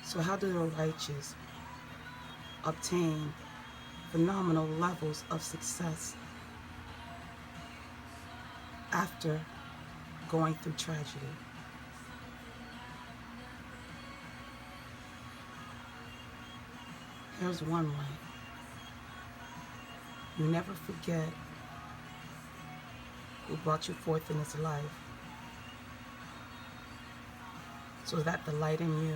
So how do the righteous obtain phenomenal levels of success after going through tragedy? Here's one way. You never forget who brought you forth in this life, so that the light in you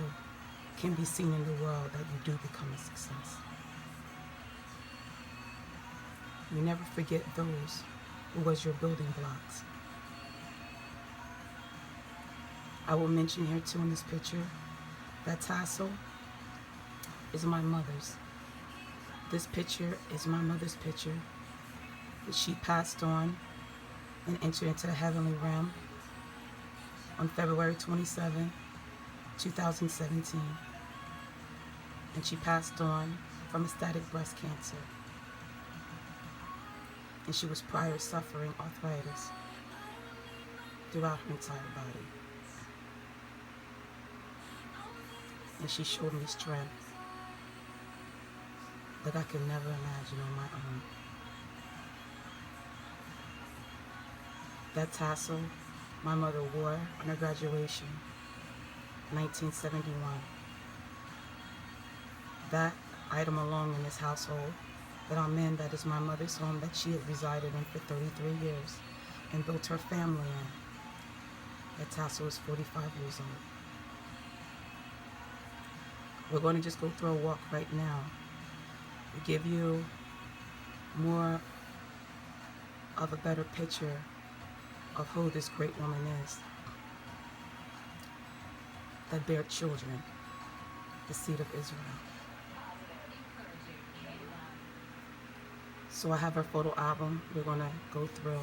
can be seen in the world, that you do become a success. You never forget those who was your building blocks. I will mention here too in this picture, that tassel is my mother's. This picture is my mother's picture that she passed on and entered into the heavenly realm on February 27, 2017. And she passed on from metastatic breast cancer. And she was prior suffering arthritis throughout her entire body. And she showed me strength that I could never imagine on my own. That tassel my mother wore on her graduation, 1971. That item alone in this household that I'm in, that is my mother's home that she had resided in for 33 years and built her family in. That tassel is 45 years old. We're going to just go through a walk right now to give you more of a better picture of who this great woman is, that bare children, the seed of Israel. So I have her photo album. We're going to go through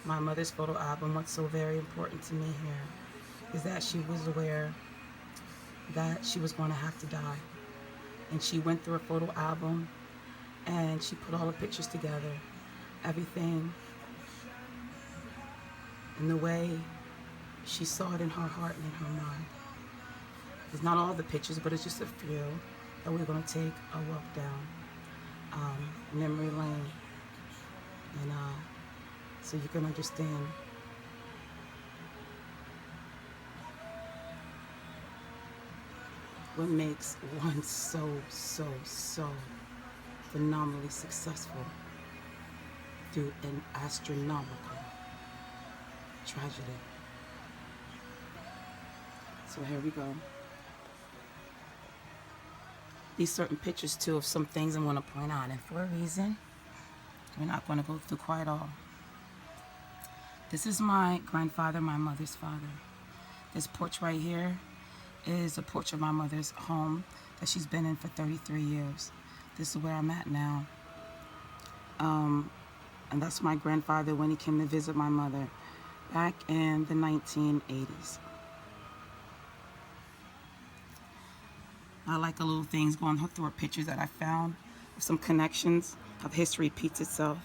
my mother's photo album. What's so very important to me here is that she was aware that she was going to have to die. And she went through a photo album and she put all the pictures together, everything in the way she saw it in her heart and in her mind. It's not all the pictures, but it's just a few that we're going to take a walk down memory lane, and so you can understand what makes one so phenomenally successful through an astronomical tragedy. So here we go. These certain pictures too of some things I want to point out, and for a reason, we're not going to go through quite all. This is my grandfather, my mother's father. This porch right here is a porch of my mother's home that she's been in for 33 years. This is where I'm at now. And that's my grandfather when he came to visit my mother back in the 1980s. I like a little things going through pictures that I found of some connections of history repeats itself.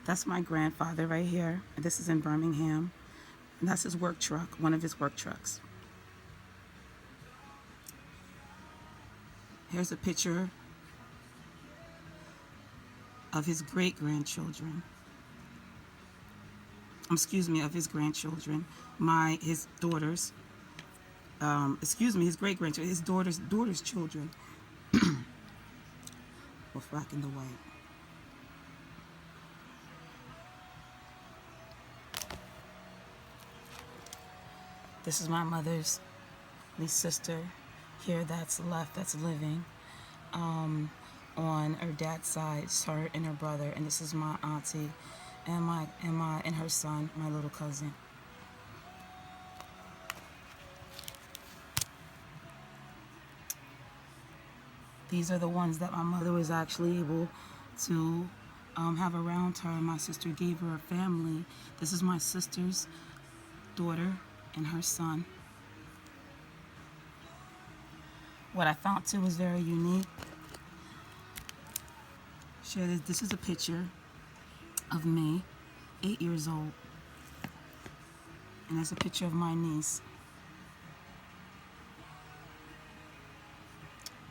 That's my grandfather right here. This is in Birmingham. And that's his work truck, one of his work trucks. Here's a picture of his great-grandchildren. Of his grandchildren, his daughters. His great-grandchildren, his daughter's children. With black and the white. This is my mother's sister here that's left, that's living. On her dad's side, it's her and her brother, and this is my auntie and her son, my little cousin. These are the ones that my mother was actually able to have around her. My sister gave her a family. This is my sister's daughter and her son. What I found too was very unique. This is a picture of me, 8 years old. And there's a picture of my niece.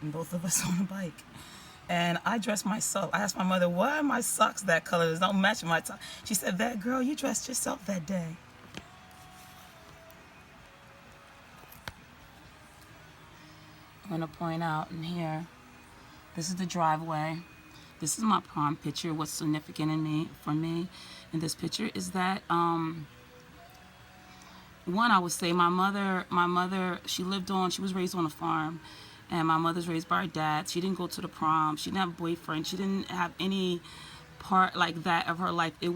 and both of us on a bike. And I dressed myself. I asked my mother, why are my socks that color? It don't match my top. She said, that girl, you dressed yourself that day. I'm going to point out in here, this is the driveway. This is my prom picture. What's significant for me in this picture is that, one, I would say my mother, she was raised on a farm. And my mother's raised by her dad. She didn't go to the prom. She didn't have a boyfriend. She didn't have any part like that of her life. She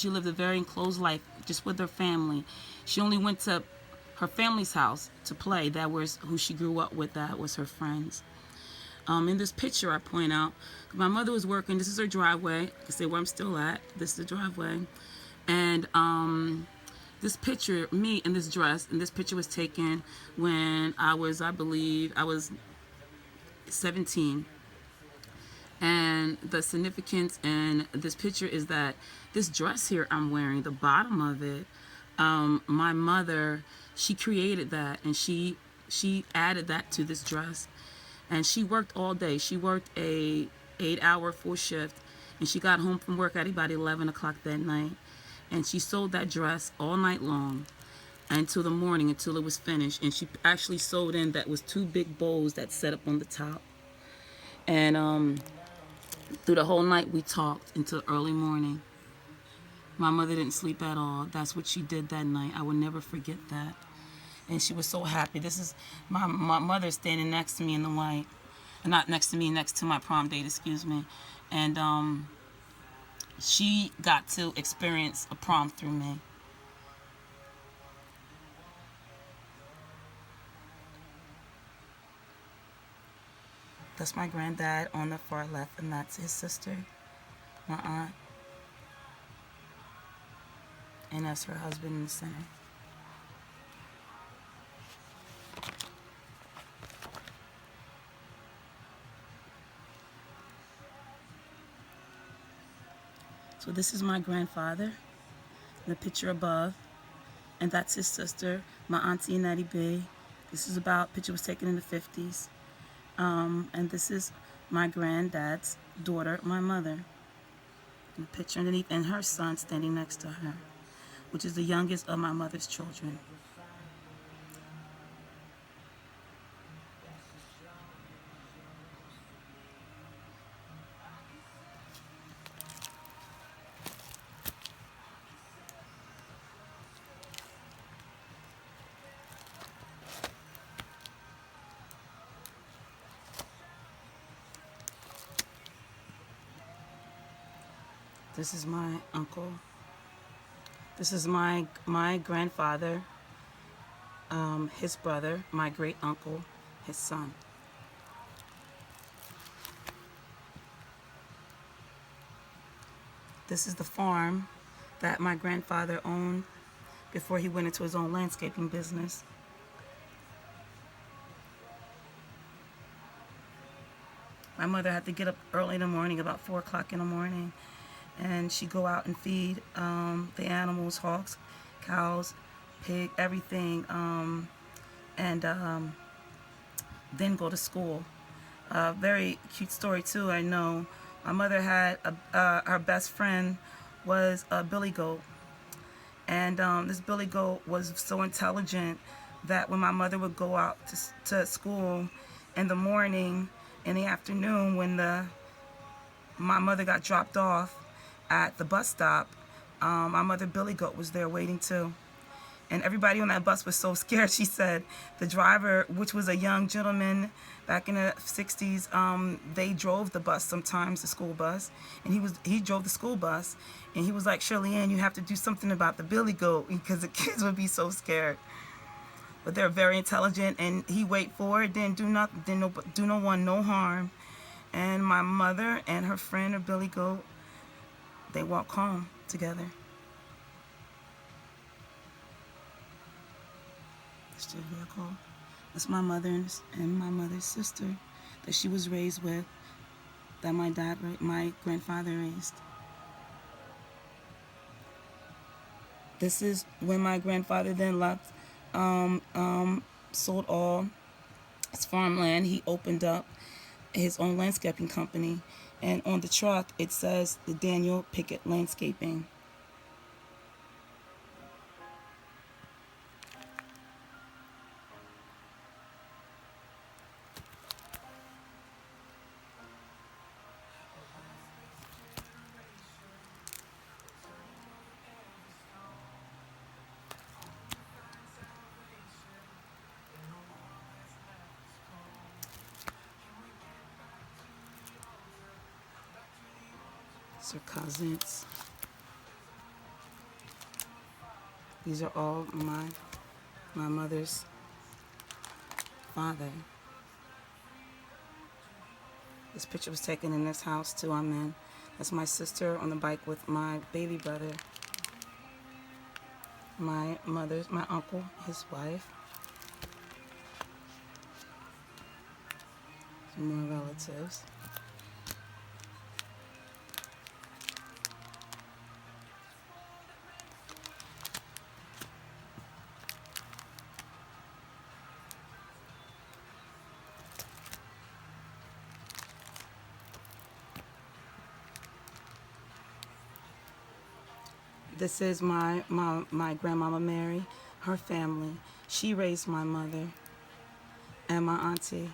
lived a very enclosed life just with her family. She only went to her family's house to play. That was who she grew up with. That was her friends. In this picture, I point out, my mother was working. This is her driveway. I can say where I'm still at. This is the driveway. And this picture, me in this dress, and this picture was taken when I believe I was 17. And the significance in this picture is that this dress here I'm wearing, the bottom of it, my mother, she created that, and she added that to this dress. And she worked all day. She worked a 8-hour full shift, and she got home from work at about 11 o'clock that night. And she sewed that dress all night long until the morning, until it was finished. And she actually sewed in that was 2 big bows that set up on the top. And through the whole night we talked until early morning. My mother didn't sleep at all. That's what she did that night. I will never forget that. And she was so happy. This is my mother standing next to me in the white. Not next to me, next to my prom date, excuse me. And she got to experience a prom through me. That's my granddad on the far left, and that's his sister, my aunt. And that's her husband in the center. So this is my grandfather, the picture above, and that's his sister, my auntie Nettie B. This is picture was taken in the 50s. And this is my granddad's daughter, my mother. And the picture underneath, and her son standing next to her, which is the youngest of my mother's children. This is my uncle. This is my grandfather, his brother, my great uncle, his son. This is the farm that my grandfather owned before he went into his own landscaping business. My mother had to get up early in the morning, about 4 o'clock in the morning, and she'd go out and feed the animals, hogs, cows, pig, everything, and then go to school. Very cute story too, I know. My mother had, her best friend was a billy goat. And this billy goat was so intelligent that when my mother would go out to school in the morning, in the afternoon, when my mother got dropped off at the bus stop, my mother Billy Goat was there waiting too. And everybody on that bus was so scared. She said the driver, which was a young gentleman back in the 60s, they drove the bus sometimes, the school bus. And he drove the school bus. And he was like, Shirley Ann, you have to do something about the Billy Goat, because the kids would be so scared. But they're very intelligent, and he wait for it, didn't do nothing, didn't do no one no harm. And my mother and her friend, her Billy Goat, they walk home together. That's their vehicle. That's my mother and my mother's sister that she was raised with, that my grandfather raised. This is when my grandfather then left, sold all It's farmland. He opened up his own landscaping company, and on the truck it says the Daniel Pickett Landscaping. These are cousins. These are all my mother's father. This picture was taken in this house too I'm in. That's my sister on the bike with my baby brother. My uncle, his wife. Some more relatives. This is my grandmama Mary, her family. She raised my mother and my auntie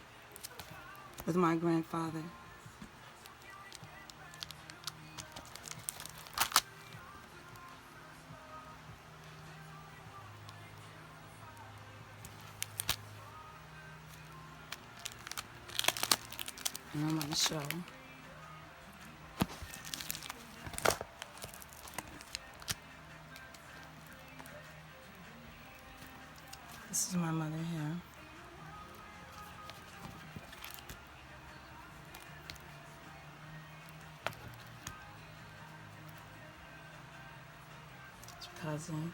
with my grandfather. And I'm going to show. This is my mother here. It's cousin.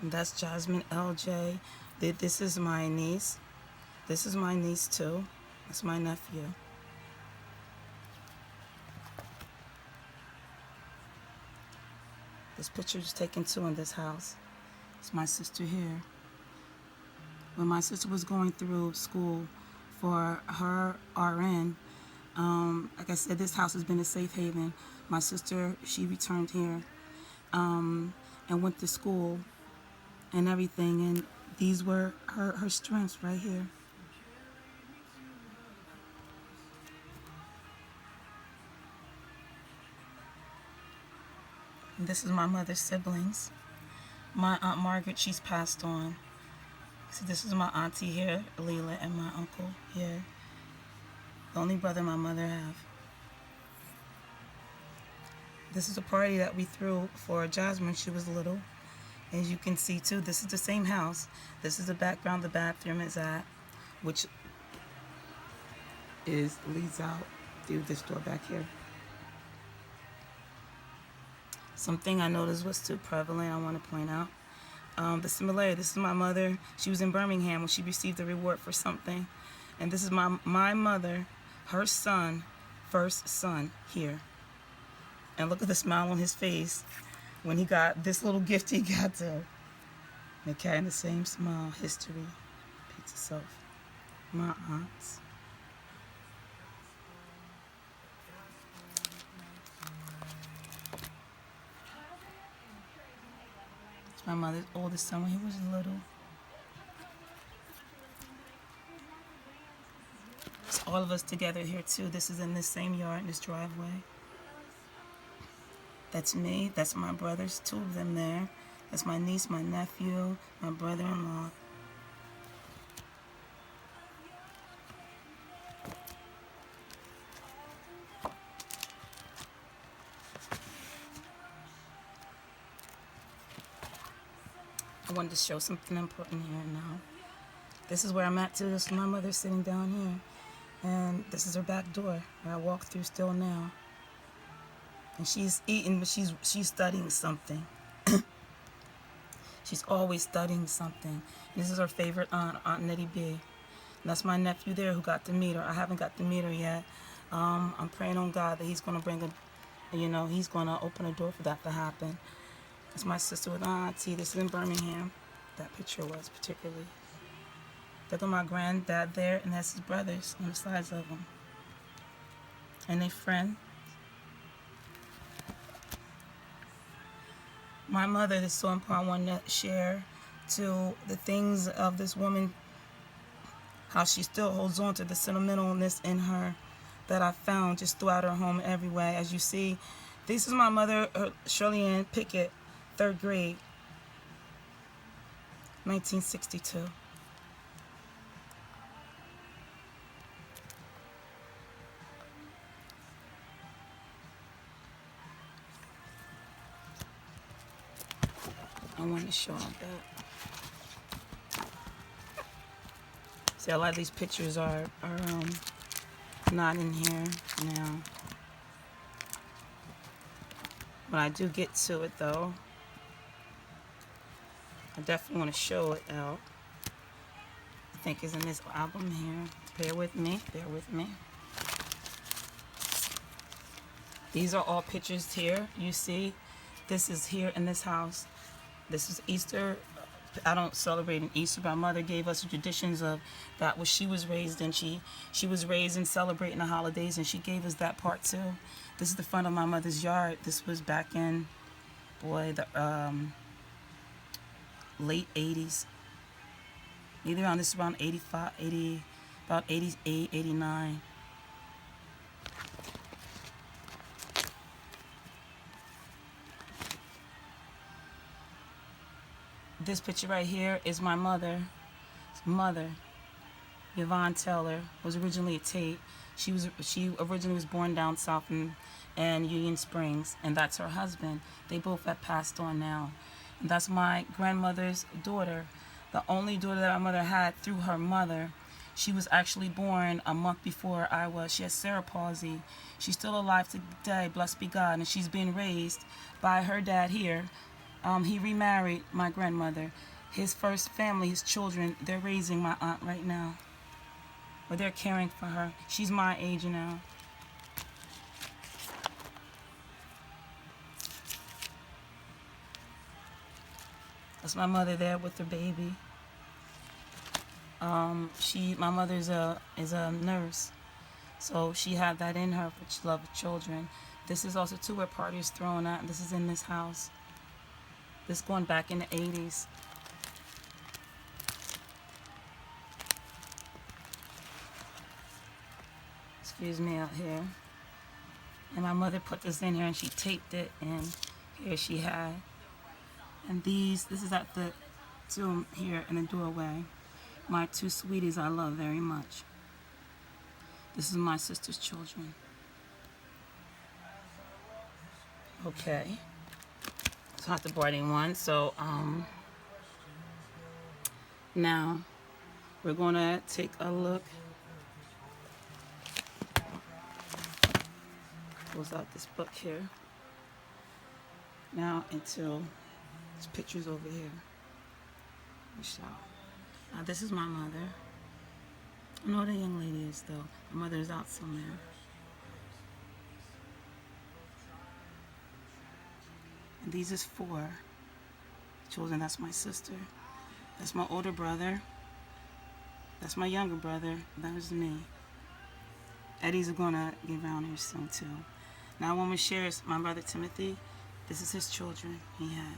And that's Jasmine LJ. This is my niece. This is my niece too. That's my nephew. This picture was taken too in this house. It's my sister here. When my sister was going through school for her RN, like I said, this house has been a safe haven. My sister, she returned here and went to school and everything, and these were her strengths right here. And this is my mother's siblings. My Aunt Margaret, she's passed on. So this is my auntie here, Leela, and my uncle here. The only brother my mother have. This is a party that we threw for Jasmine when she was little. As you can see too, this is the same house. This is the background the bathroom is at, which leads out through this door back here. Something I noticed was too prevalent, I want to point out. The similarity. This is my mother. She was in Birmingham when she received a reward for something. And this is my mother, her son, first son here. And look at the smile on his face when he got this little gift he got to. They carry the same smile, history, repeats itself. My aunts. It's my mother's oldest son when he was little. It's all of us together here too. This is in this same yard, in this driveway. That's me. That's my brothers, two of them there. That's my niece, my nephew, my brother-in-law. I wanted to show something important here now. This is where I'm at too. This is my mother sitting down here. And this is her back door where I walk through still now. And she's eating, but she's studying something. She's always studying something. This is her favorite aunt, Aunt Nettie B. And that's my nephew there who got to meet her. I haven't got to meet her yet. I'm praying on God that he's going to bring he's going to open a door for that to happen. That's my sister with auntie. This is in Birmingham. That picture was particularly. Look at my granddad there, and that's his brothers on the sides of him. And they friend. My mother is so important. I want to share to the things of this woman, how she still holds on to the sentimentalness in her that I found just throughout her home everywhere. As you see, this is my mother, Shirley Ann Pickett, 3rd grade, 1962. I want to show them that. See, a lot of these pictures are not in here now. When I do get to it, though, I definitely want to show it out. I think it's in this album here. Bear with me. Bear with me. These are all pictures here. You see, this is here in this house. This is Easter. I don't celebrate in Easter, but my mother gave us the traditions of that what she was raised in. She was raised in celebrating the holidays, and she gave us that part too. This is the front of my mother's yard. This was back in, boy, the late 80s. Maybe around, this is around 85, 80, about 88, 89. This picture right here is my mother's mother, Yvonne Taylor, was originally a Tate. She originally was born down south in Union Springs, and that's her husband. They both have passed on now. And that's my grandmother's daughter, the only daughter that my mother had through her mother. She was actually born a month before I was. She has cerebral palsy. She's still alive today, blessed be God, and she's been raised by her dad here. He remarried my grandmother. His first family, his children, they're raising my aunt right now. Or they're caring for her. She's my age now. That's my mother there with the baby. My mother is a nurse, so she had that in her, but she loved children. This is also too where parties thrown at. This is in this house. This going back in the 80s. Excuse me out here. And my mother put this in here and she taped it, and here she had. And this is at the tomb here in the doorway. My 2 sweeties I love very much. This is my sister's children. Okay. It's not the boarding one. So, now we're going to take a look. Close out this book here. Now into these pictures over here. Michelle. Now this is my mother. I know where the young lady is though. My mother is out somewhere. And these is 4 children. That's my sister. That's my older brother. That's my younger brother. That was me. Eddie's gonna get around here soon too. Now I want to share my brother Timothy. This is his children he had.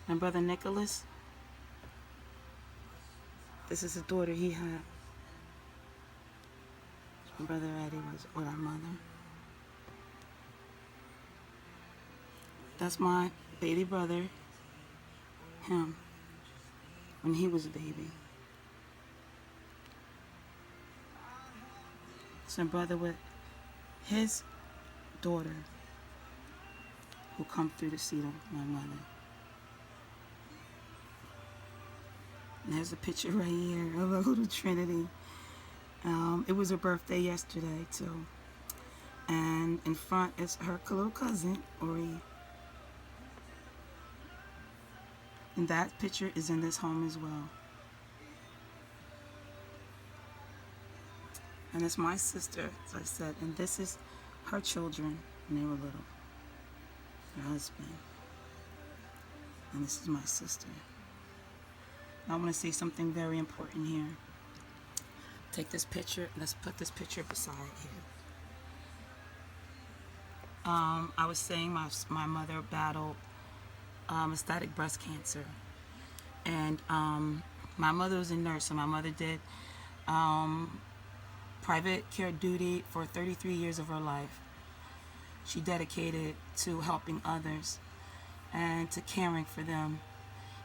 My brother Nicholas. This is his daughter he had. My brother Eddie was with our mother. That's my baby brother, him, when he was a baby. It's my brother with his daughter who come through the seat of my mother. And there's a picture right here of a little Trinity. It was her birthday yesterday too. And in front is her little cousin, Ori. And that picture is in this home as well. And it's my sister, as I said, and this is her children when they were little. Her husband. And this is my sister. I want to say something very important here. Take this picture. Let's put this picture beside here. I was saying my mother battled metastatic breast cancer, and my mother was a nurse, so my mother did private care duty for 33 years of her life. She dedicated to helping others and to caring for them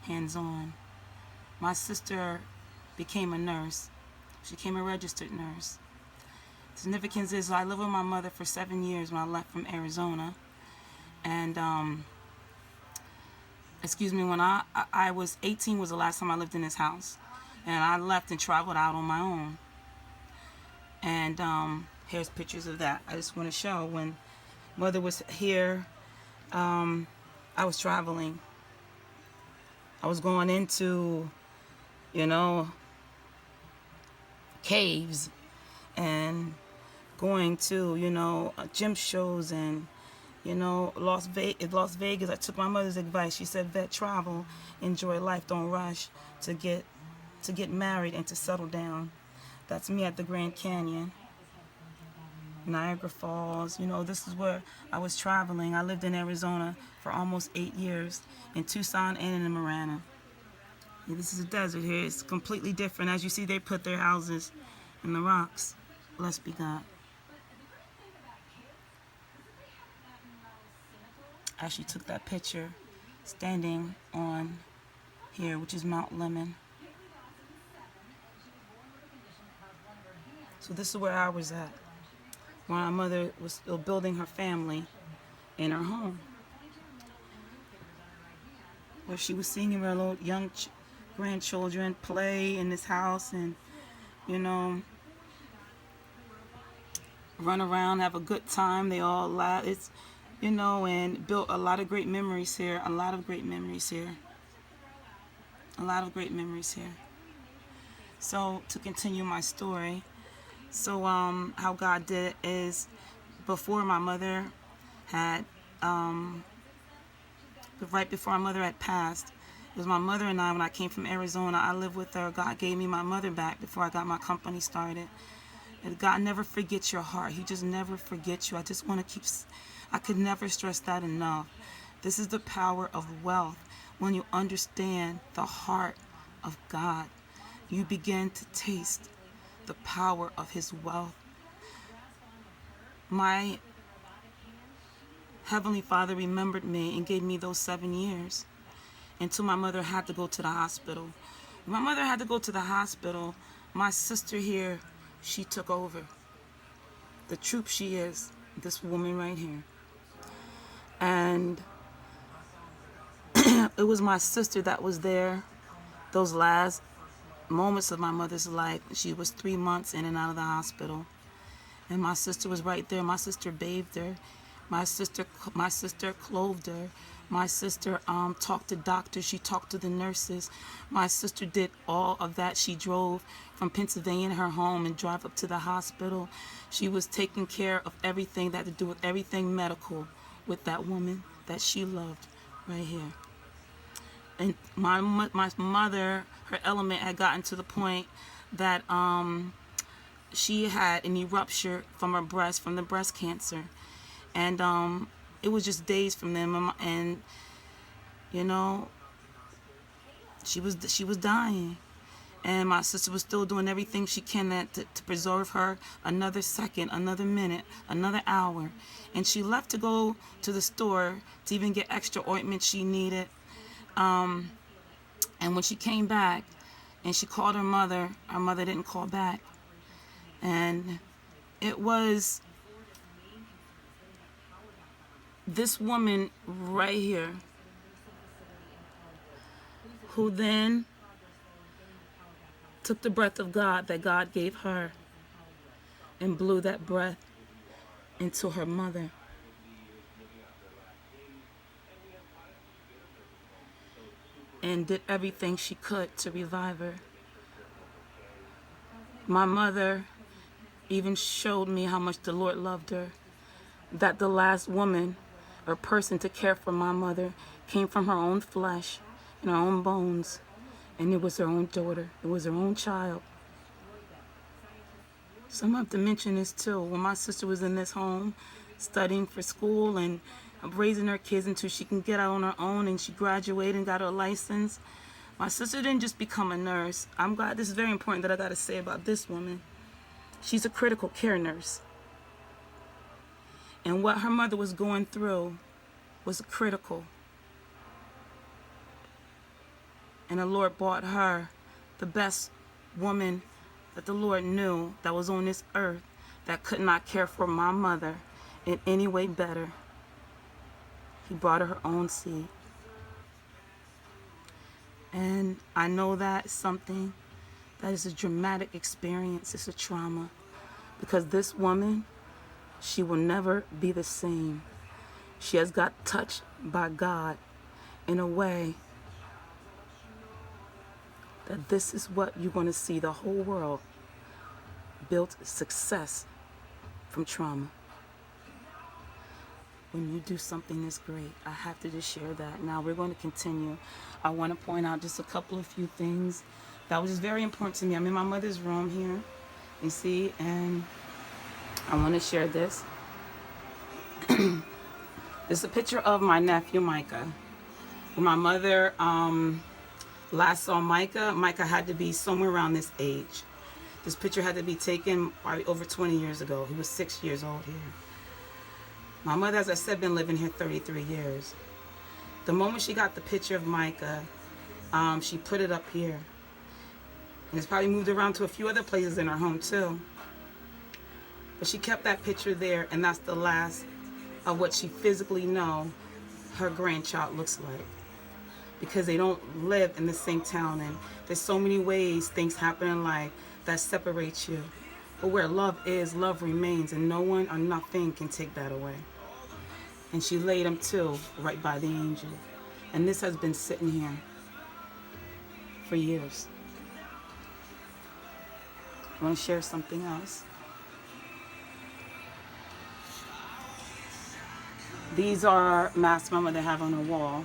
hands-on. My sister became a nurse. She became a registered nurse. Significance is I lived with my mother for 7 years when I left from Arizona. And, when I was 18 was the last time I lived in this house. And I left and traveled out on my own. And here's pictures of that. I just want to show when mother was here, I was traveling. I was going into, caves and going to, gym shows and, Las Vegas. I took my mother's advice. She said, "Vet, travel, enjoy life, don't rush to get married and to settle down." That's me at the Grand Canyon, Niagara Falls. This is where I was traveling. I lived in Arizona for almost 8 years, in Tucson and in Marana. This is a desert here. It's completely different. As you see, they put their houses in the rocks. Blessed be God. I actually took that picture standing on here, which is Mount Lemmon. So this is where I was at when my mother was still building her family in her home, where she was seeing her little young grandchildren play in this house and, run around, have a good time. They all laugh. It's, and built a lot of great memories here. A lot of great memories here. So to continue my story, how God did it is, before my mother had, right before my mother had passed, it was my mother and I, when I came from Arizona, I lived with her. God gave me my mother back before I got my company started. And God never forgets your heart. He just never forgets you. I could never stress that enough. This is the power of wealth. When you understand the heart of God, you begin to taste the power of His wealth. My Heavenly Father remembered me and gave me those 7 years until my mother had to go to the hospital. When my mother had to go to the hospital, my sister here, she took over. The troop she is, this woman right here. And it was my sister that was there those last moments of my mother's life. She was 3 months in and out of the hospital. And my sister was right there. My sister bathed her. My sister clothed her. My sister talked to doctors. She talked to the nurses. My sister did all of that. She drove from Pennsylvania in her home and drive up to the hospital. She was taking care of everything that had to do with everything medical with that woman that she loved right here. And my mother, her element had gotten to the point that she had an eruption from her breast, from the breast cancer. And it was just days from them, and she was dying, and my sister was still doing everything she can to preserve her another second, another minute, another hour. And she left to go to the store to even get extra ointment she needed. And when she came back and she called her mother didn't call back. And it was this woman right here who then took the breath of God that God gave her and blew that breath into her mother. And did everything she could to revive her. My mother even showed me how much the Lord loved her. That the last woman or person to care for my mother came from her own flesh and her own bones. And it was her own daughter. It was her own child. So I'm going to have to mention this too. When my sister was in this home studying for school and raising her kids until she can get out on her own, and she graduated and got her license, my sister didn't just become a nurse. I'm glad, this is very important that I got to say about this woman. She's a critical care nurse. And what her mother was going through was critical. And the Lord brought her the best woman that the Lord knew that was on this earth that could not care for my mother in any way better. He brought her own seed. And I know that is something that is a dramatic experience. It's a trauma. Because this woman, she will never be the same. She has got touched by God in a way that this is what you're going to see. The whole world built success from trauma. When you do something this great, I have to just share that. Now we're going to continue. I want to point out just a couple of few things that was just very important to me. I'm in my mother's room here, you see, and I want to share this. This is a picture of my nephew, Micah. When my mother last saw Micah, Micah had to be somewhere around this age. This picture had to be taken probably over 20 years ago. He was 6 years old here. My mother, as I said, been living here 33 years. The moment she got the picture of Micah, she put it up here. And it's probably moved around to a few other places in her home too. But she kept that picture there, and that's the last of what she physically know her grandchild looks like. Because they don't live in the same town, and there's so many ways things happen in life that separates you. But where love is, love remains, and no one or nothing can take that away. And she laid him too, right by the angel. And this has been sitting here for years. I want to share something else. These are masks my mother have on her wall.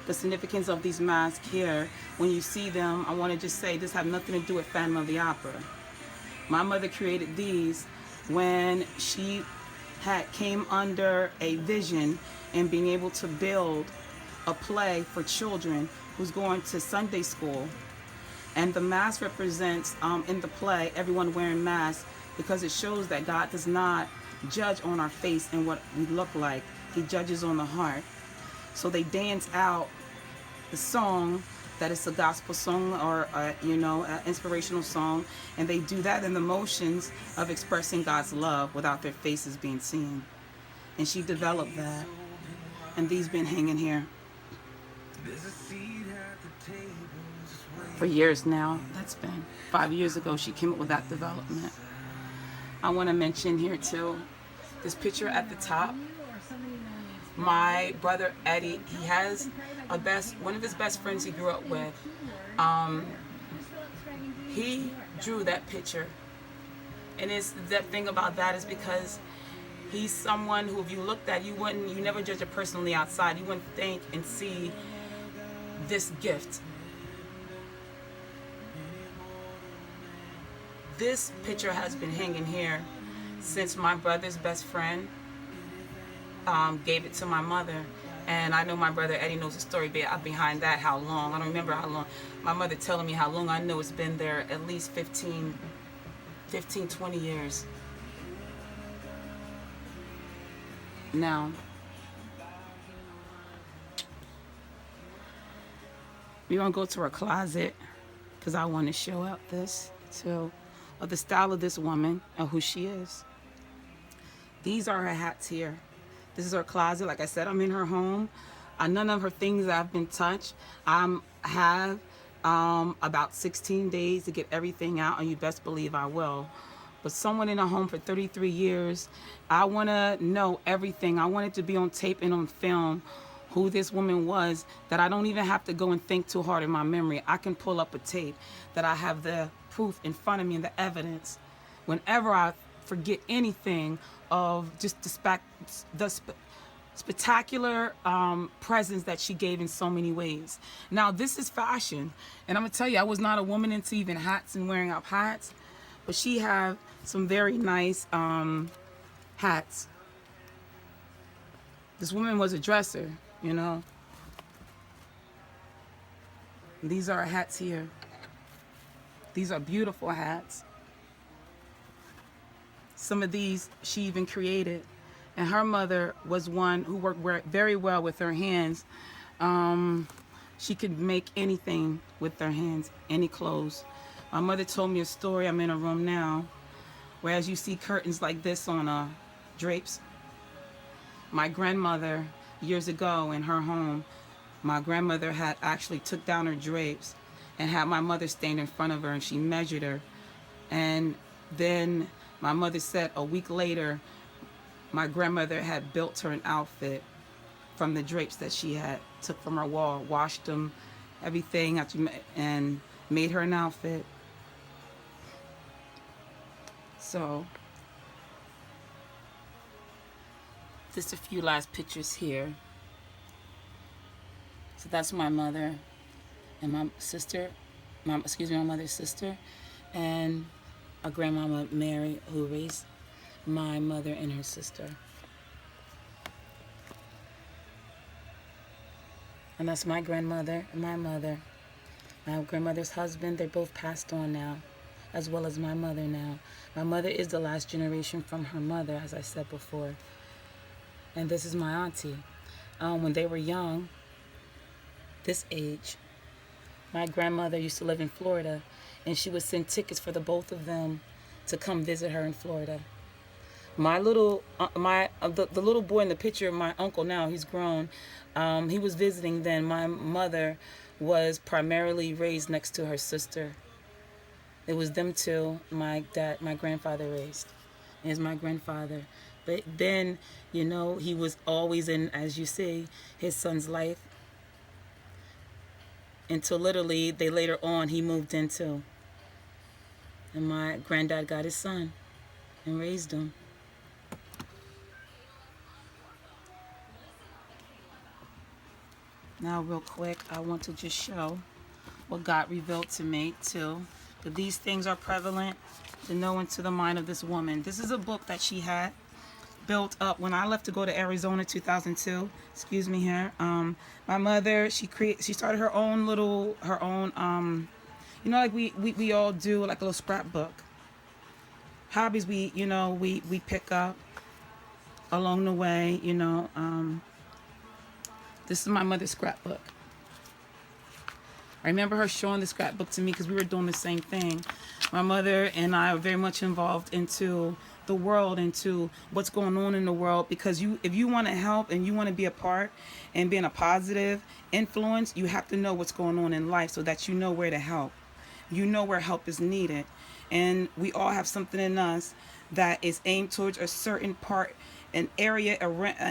The significance of these masks here, when you see them, I want to just say this has nothing to do with Phantom of the Opera. My mother created these when she came under a vision and being able to build a play for children who's going to Sunday school. And the mask represents, in the play, everyone wearing masks, because it shows that God does not judge on our face and what we look like. He judges on the heart. So they dance out the song that is a gospel song or an inspirational song, and they do that in the motions of expressing God's love without their faces being seen. And she developed that, and these been hanging here for years now. That's been 5 years ago she came up with that development. I want to mention here too, this picture at the top. My brother Eddie, he has one of his best friends he grew up with. He drew that picture, and that thing about that is because he's someone who, if you looked at, you never judge a person on the outside. You wouldn't think and see this gift. This picture has been hanging here since my brother's best friend gave it to my mother. And I know my brother Eddie knows the story behind that, how long. I don't remember how long. My mother telling me how long. I know it's been there at least 15, 20 years. Now, we're going to go to her closet because I want to show up this too, of the style of this woman and who she is. These are her hats here. This is her closet. Like I said, I'm in her home. None of her things have been touched. I have about 16 days to get everything out, and you best believe I will. But someone in a home for 33 years, I want to know everything. I want it to be on tape and on film who this woman was, that I don't even have to go and think too hard in my memory. I can pull up a tape that I have the proof in front of me and the evidence. Whenever I forget anything of just spectacular presence that she gave in so many ways. Now, this is fashion, and I'm gonna tell you, I was not a woman into even hats and wearing up hats, but she had some very nice hats. This woman was a dresser, you know. These are her hats here. These are beautiful hats. Some of these she even created. And her mother was one who worked very well with her hands. She could make anything with her hands, any clothes. My mother told me a story, I'm in a room now, where as you see curtains like this on drapes, my grandmother, years ago in her home, my grandmother had actually took down her drapes and had my mother stand in front of her, and she measured her. And then my mother said a week later, my grandmother had built her an outfit from the drapes that she had took from her wall, washed them, everything, and made her an outfit. So, just a few last pictures here. So that's my mother and my sister, my mother's sister, and a grandmama Mary who raised my mother and her sister. And that's my grandmother and my mother. My grandmother's husband, they're both passed on now, as well as my mother now. My mother is the last generation from her mother, as I said before. And this is my auntie. When they were young, this age, my grandmother used to live in Florida, and she would send tickets for the both of them to come visit her in Florida. My little, the little boy in the picture, my uncle now, he's grown. He was visiting then. My mother was primarily raised next to her sister. It was them two, my grandfather raised. Is my grandfather. But then, you know, he was always in, as you see, his son's life. Until literally, they later on, he moved into. And my granddad got his son and raised him. Now, real quick, I want to just show what God revealed to me, too. That these things are prevalent to know into the mind of this woman. This is a book that she had built up when I left to go to Arizona 2002. Excuse me here. My mother, she started her own, you know, like we all do, like a little scrapbook. Hobbies we pick up along the way, you know. This is my mother's scrapbook. I remember her showing the scrapbook to me because we were doing the same thing. My mother and I are very much involved into the world, into what's going on in the world, because if you want to help and you want to be a part and being a positive influence, you have to know what's going on in life so that you know where to help. You know where help is needed. And we all have something in us that is aimed towards a certain part, an area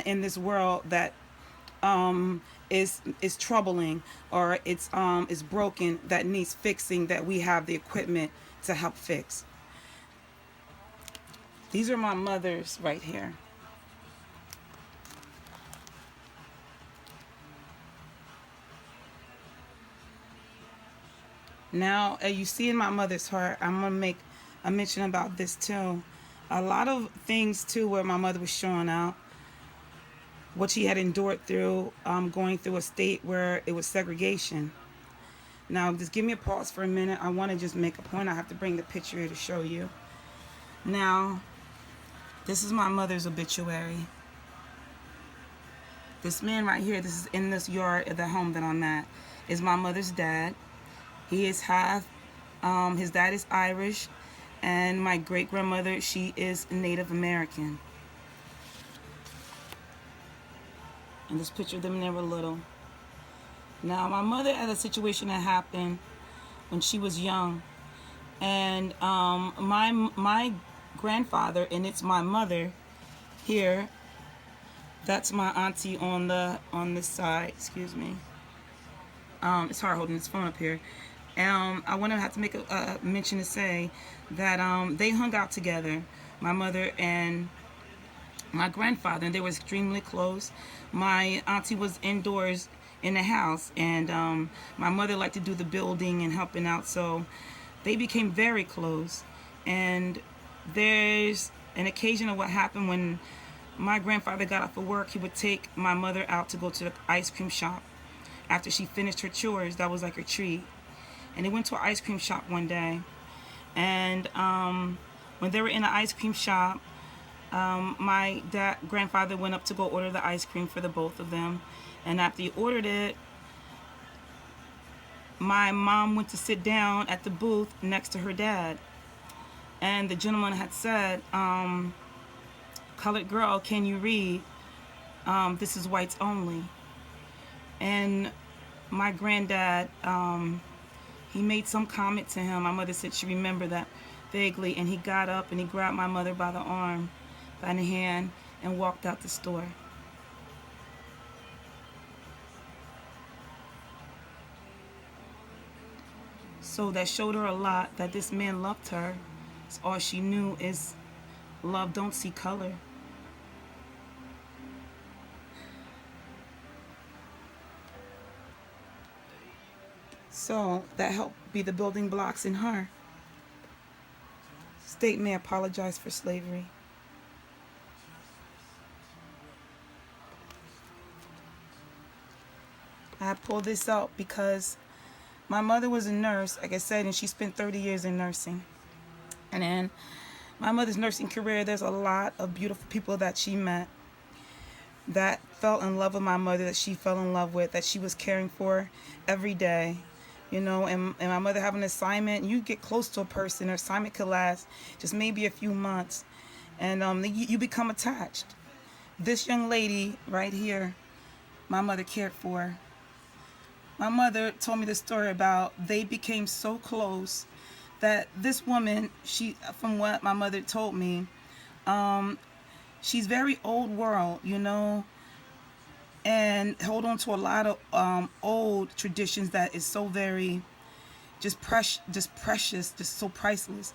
in this world that is troubling, or it's broken, that needs fixing, that we have the equipment to help fix. These are my mother's right here. Now, as you see in my mother's heart, I'm going to make a mention about this too. A lot of things too where my mother was showing out what she had endured through going through a state where it was segregation. Now, just give me a pause for a minute. I want to just make a point. I have to bring the picture here to show you. Now, this is my mother's obituary. This man right here, this is in this yard at the home that I'm at, is my mother's dad. He is half, his dad is Irish, and my great-grandmother, she is Native American. And this picture of them when they were little. Now, my mother had a situation that happened when she was young, and my grandfather, and it's my mother here. That's my auntie on this side. Excuse me. It's hard holding this phone up here. I want to have to make a mention to say that they hung out together, my mother and my grandfather, and they were extremely close. My auntie was indoors in the house, and my mother liked to do the building and helping out, so they became very close. And there's an occasion of what happened when my grandfather got off of work. He would take my mother out to go to the ice cream shop after she finished her chores. That was like her treat. And they went to an ice cream shop one day, and when they were in the ice cream shop, my grandfather went up to go order the ice cream for the both of them. And after he ordered it, my mom went to sit down at the booth next to her dad. And the gentleman had said, "Colored girl, can you read? This is whites only." And my granddad, he made some comment to him. My mother said she remembered that vaguely. And he got up and he grabbed my mother by the arm, by the hand, and walked out the store. So that showed her a lot, that this man loved her. So all she knew is love don't see color. So that helped be the building blocks in her. State may apologize for slavery. I pulled this out because my mother was a nurse, like I said, and she spent 30 years in nursing. And in my mother's nursing career, there's a lot of beautiful people that she met that fell in love with my mother, that she fell in love with, that she was caring for every day. You know, and my mother have an assignment. You get close to a person, her assignment could last just maybe a few months, and you become attached. This young lady right here, my mother cared for. My mother told me the story about they became so close that this woman, she, from what my mother told me, she's very old world, you know, and hold on to a lot of old traditions that is so very just precious, just so priceless.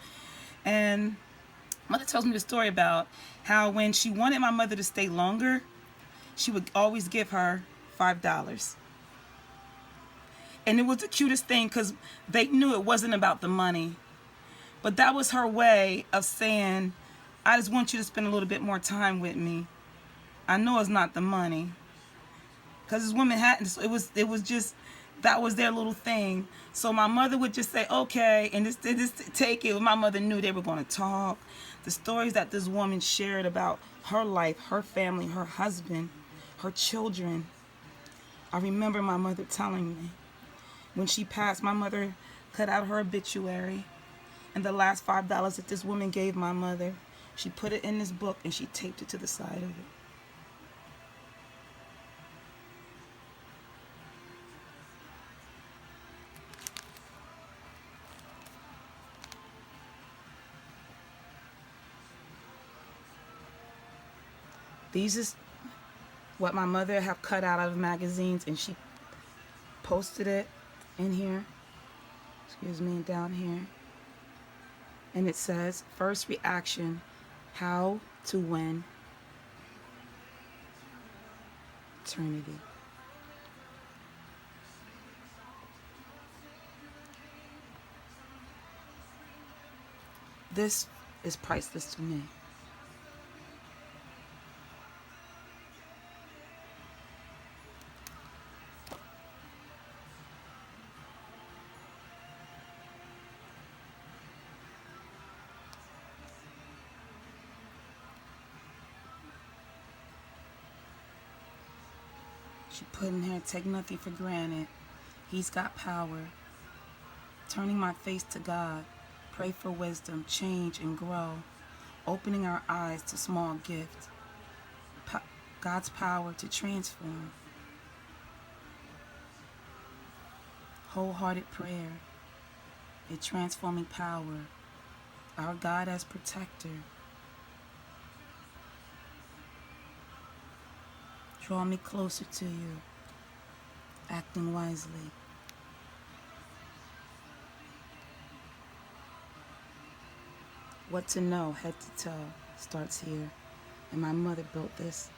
And mother tells me the story about how when she wanted my mother to stay longer, she would always give her $5. And it was the cutest thing because they knew it wasn't about the money. But that was her way of saying, I just want you to spend a little bit more time with me. I know it's not the money. Because this woman had, it was just, that was their little thing. So my mother would just say, okay, and just take it. My mother knew they were going to talk. The stories that this woman shared about her life, her family, her husband, her children. I remember my mother telling me. When she passed, my mother cut out her obituary. And the last $5 that this woman gave my mother, she put it in this book and she taped it to the side of it. These is what my mother have cut out of magazines, and she posted it in here. Excuse me, down here. And it says, first reaction, how to win eternity. This is priceless to me. She put in here, take nothing for granted. He's got power. Turning my face to God. Pray for wisdom, change, and grow. Opening our eyes to small gifts. God's power to transform. Wholehearted prayer. A transforming power. Our God as protector. Draw me closer to you. Acting wisely. What to know, head to toe, starts here. And my mother built this.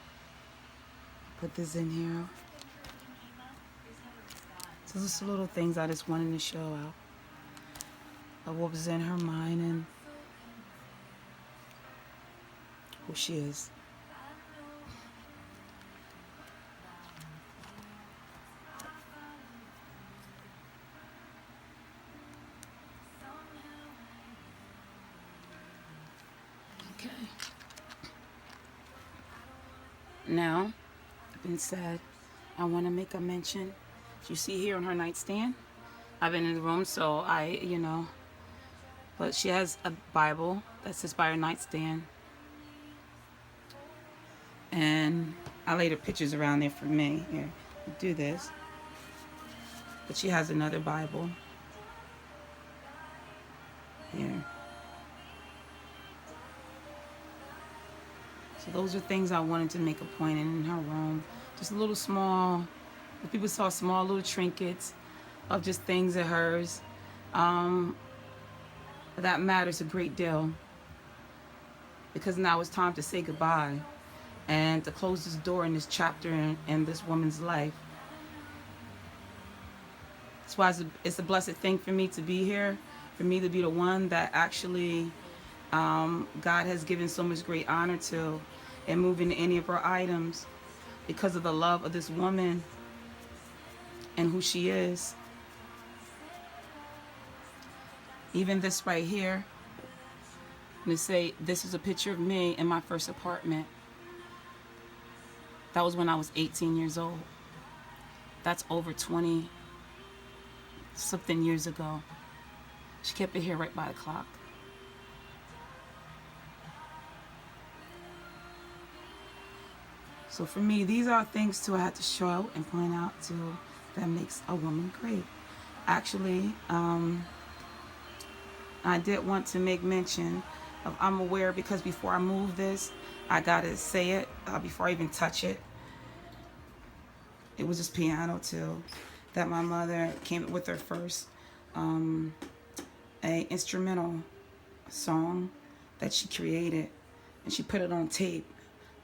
Put this in here. So just little things I just wanted to show out of what was in her mind and who she is. Okay. Now, that being said, I want to make a mention. You see here on her nightstand, I've been in the room, so but she has a Bible that sits by her nightstand. And I laid her pictures around there for me. Here, do this. But she has another Bible. Here. So those are things I wanted to make a point in her room. Just a little small, if people saw small little trinkets of just things of hers. That matters a great deal. Because now it's time to say goodbye and to close this door in this chapter in this woman's life. That's why it's a blessed thing for me to be here, for me to be the one that actually God has given so much great honor to and move into any of her items because of the love of this woman and who she is. Even this right here, I'm going to say this is a picture of me in my first apartment. That was when I was 18 years old. That's over 20 something years ago. She kept it here right by the clock. So for me, these are things too I had to show out and point out too that makes a woman great. Actually, I did want to make mention of I'm aware because before I move this, I gotta say it before I even touch it. It was this piano too that my mother came with her first a instrumental song that she created, and she put it on tape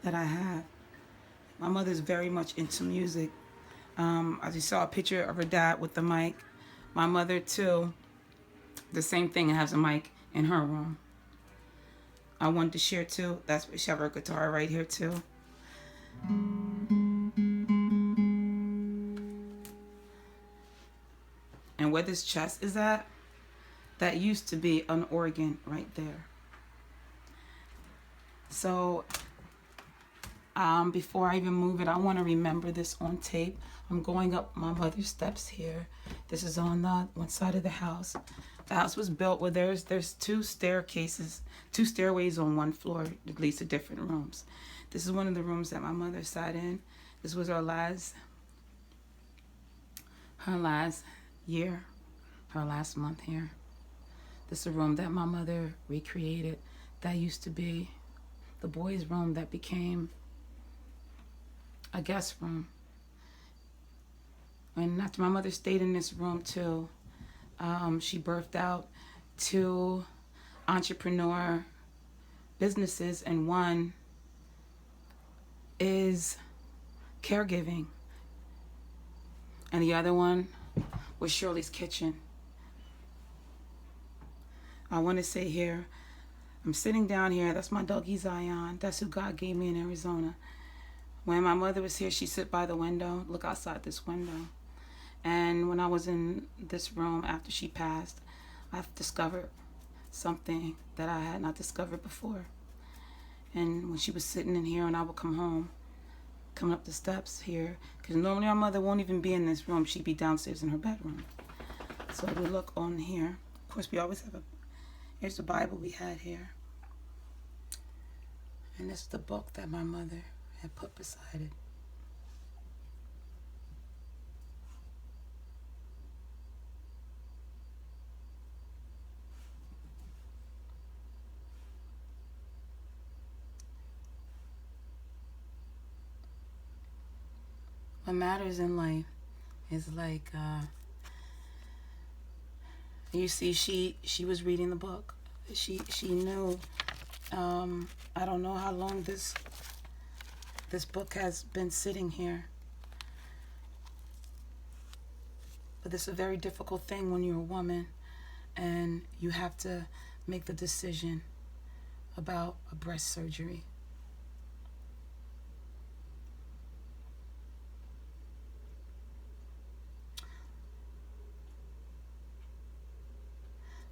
that I have. My mother's very much into music. I just saw a picture of her dad with the mic. My mother too, the same thing, has a mic in her room. I wanted to share too. That's where she have her guitar right here too. And where this chest is at, that used to be an organ right there. So before I even move it, I want to remember this on tape. I'm going up my mother's steps here. This is on the one side of the house. The house was built where there's two staircases, two stairways on one floor that leads to different rooms. This is one of the rooms that my mother sat in. This was her last year, her last month here. This is a room that my mother recreated. That used to be the boys' room that became a guest room. And after my mother stayed in this room too, she birthed out two entrepreneur businesses, and one is caregiving, and the other one was Shirley's Kitchen. I want to say here, I'm sitting down here. That's my doggy Zion. That's who God gave me in Arizona. When my mother was here, she'd sit by the window, look outside this window. And when I was in this room after she passed, I've discovered something that I had not discovered before. And when she was sitting in here and I would come home, coming up the steps here, because normally our mother won't even be in this room. She'd be downstairs in her bedroom. So we look on here. Of course, we always have here's the Bible we had here. And this is the book that my mother had put beside it. What matters in life is like, you see, she was reading the book. She knew I don't know how long this book has been sitting here, but this is a very difficult thing when you're a woman and you have to make the decision about a breast surgery.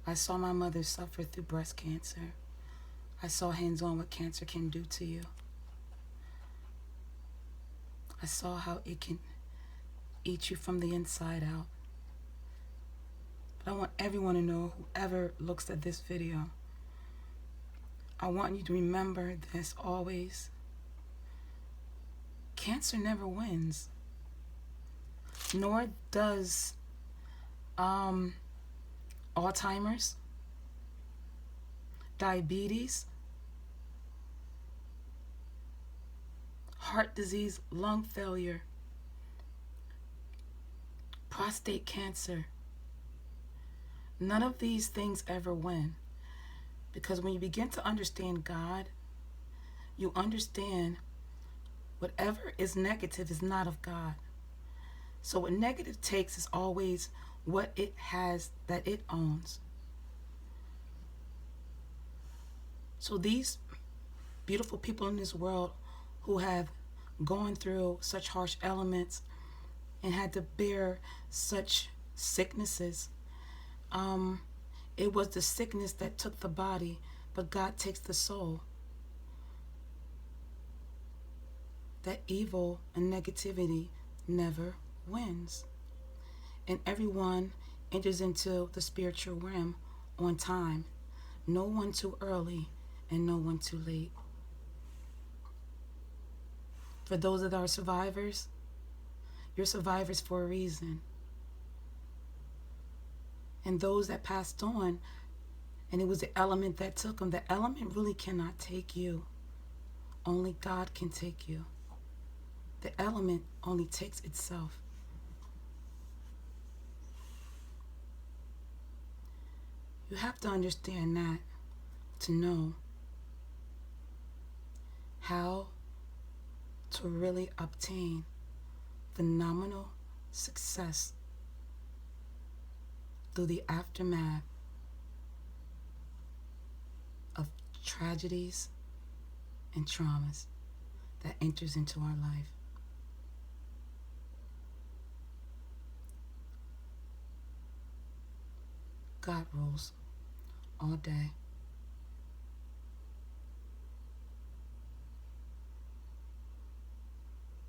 I saw my mother suffer through breast cancer. I saw hands-on what cancer can do to you. I saw how it can eat you from the inside out. But I want everyone to know, whoever looks at this video, I want you to remember this always. Cancer never wins. Nor does Alzheimer's, diabetes, heart disease, lung failure, prostate cancer. None of these things ever win. Because when you begin to understand God, you understand whatever is negative is not of God. So what negative takes is always what it has that it owns. So these beautiful people in this world who have gone through such harsh elements and had to bear such sicknesses, it was the sickness that took the body, but God takes the soul. That evil and negativity never wins. And everyone enters into the spiritual realm on time. No one too early and no one too late. For those that are survivors, you're survivors for a reason. And those that passed on, and it was the element that took them, the element really cannot take you. Only God can take you. The element only takes itself. You have to understand that to know how to really obtain phenomenal success through the aftermath of tragedies and traumas that enters into our life. God rules all day.